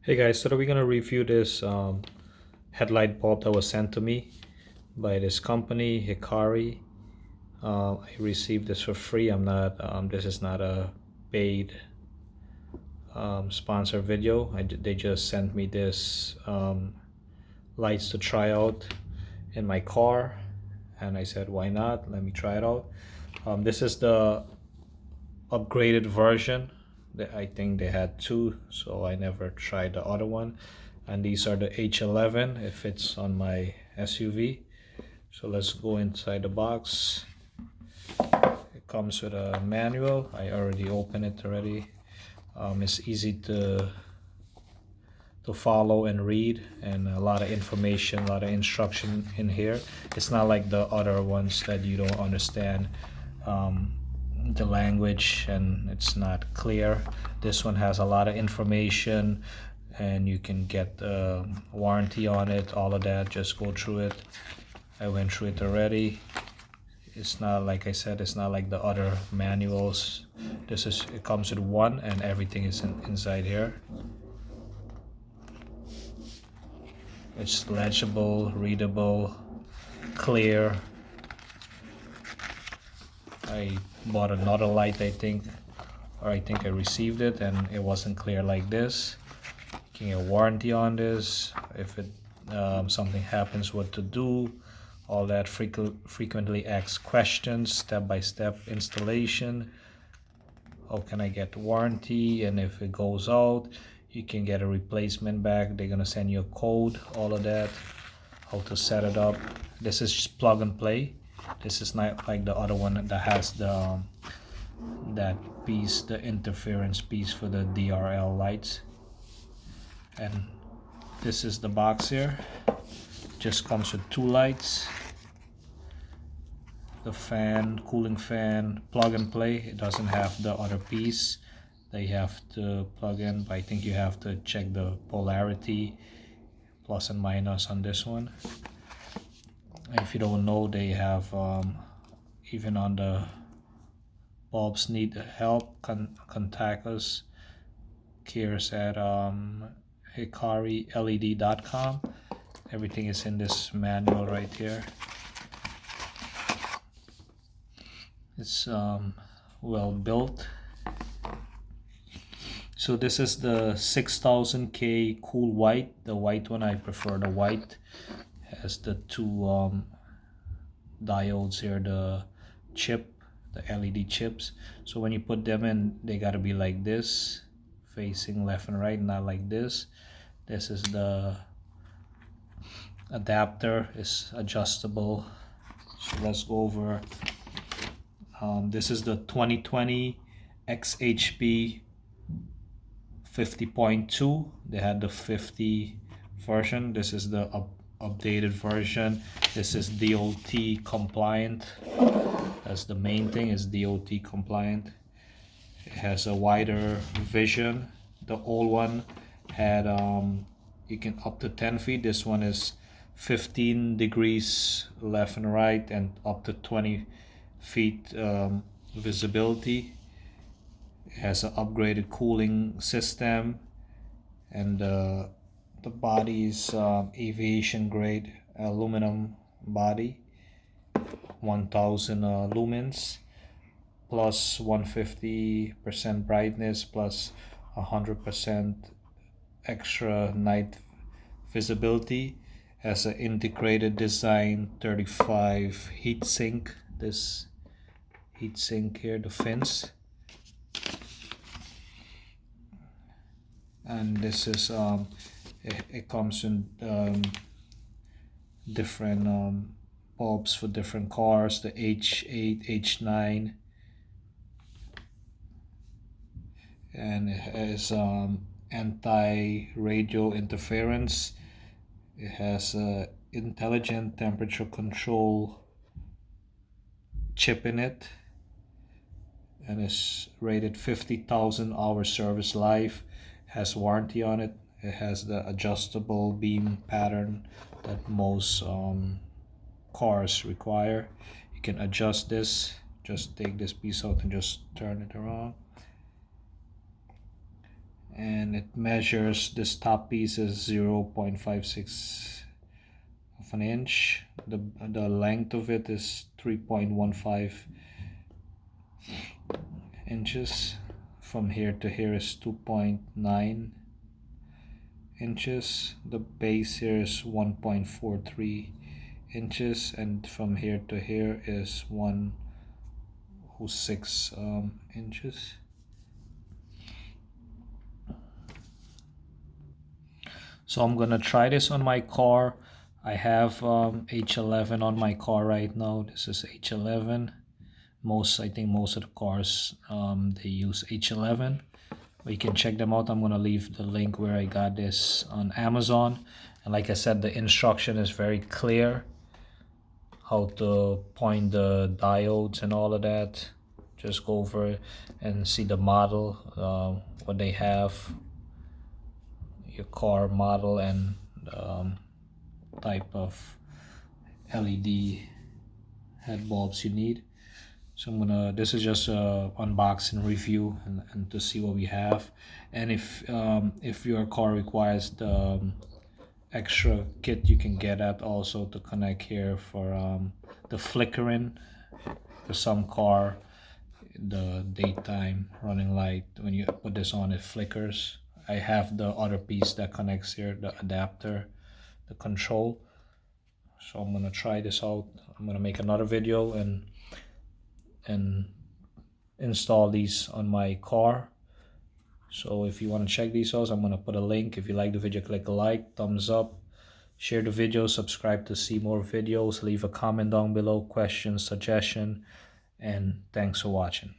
Hey guys, so we're gonna review this headlight bulb that was sent to me by this company, Hikari. I received this for free. I'm not. This is not a paid sponsor video. They just sent me this lights to try out in my car, and I said, why not? Let me try it out. This is the upgraded version. I think they had two, so I never tried the other one. And these are the H11. It fits on my SUV. So let's go inside the box. It comes with a manual. I already opened it already. It's easy to follow and read, and a lot of information, a lot of instruction in here. It's not like the other ones that you don't understand the language and it's not clear. This one has a lot of information and you can get warranty on it, all of that. Just go through it. I went through it already. It's not, like I said, it's not like the other manuals. It comes with one and everything is inside here. It's legible, readable, clear. I bought another light, I think I received it and it wasn't clear like this. You can get a warranty on this. If it something happens, what to do, all that. Frequently asked questions, step-by-step installation. How can I get warranty? And if it goes out, you can get a replacement back. They're gonna send you a code, all of that. How to set it up. This is just plug and play. This is not like the other one that has the that piece, the interference piece for the DRL lights. And this is the box here. Just comes with two lights, the fan, cooling fan, plug and play. It doesn't have the other piece they have to plug in, but I think you have to check the polarity, plus and minus on this one. If you don't know, they have even on the bulbs need help, contact us. Cares at HikariLED.com. Everything is in this manual right here. It's well built. So this is the 6000K cool white. The white one, I prefer the white. Has the two diodes here, the LED chips. So when you put them in, they gotta be like this, facing left and right, not like this. This is the adapter, is adjustable. So let's go over. This is the 2020 XHP 50.2. They had the 50 version. This is the updated version. This is DOT compliant. That's the main thing, is DOT compliant. It has a wider vision. The old one had you can up to 10 feet. This one is 15 degrees left and right and up to 20 feet visibility. It has an upgraded cooling system, and the body is aviation grade aluminum body, 1000 lumens, plus 150% brightness, plus 100% extra night visibility. Has an integrated design, 35 heat sink. This heat sink here, the fins. And this is it comes in different bulbs for different cars, the H8, H9, and it has anti-radio interference. It has a intelligent temperature control chip in it, and it's rated 50,000 hour service life. Has warranty on it. It has the adjustable beam pattern that most cars require. You can adjust this. Just take this piece out and just turn it around. and it measures, this top piece is 0.56 of an inch. The length of it is 3.15 inches. From here to here is 2.9 inches. The base here is 1.43 inches, and from here to here is 1.06 inches. So I'm gonna try this on my car. I have H11 on my car right now. This is H11. I think most of the cars they use H11. But you can check them out. I'm gonna leave the link where I got this on Amazon. And like I said, the instruction is very clear. How to point the diodes and all of that. Just go over and see the model, what they have, your car model, and type of LED head bulbs you need. So this is just a unboxing review and to see what we have. And if your car requires the extra kit, you can get that also to connect here for the flickering. For some car, the daytime running light, when you put this on, it flickers. I have the other piece that connects here, the adapter, the control. So I'm gonna try this out. I'm gonna make another video and install these on my car. So if you want to check these out, I'm gonna put a link. If you like the video, click a like, thumbs up, share the video, subscribe to see more videos, leave a comment down below, question, suggestion, and thanks for watching.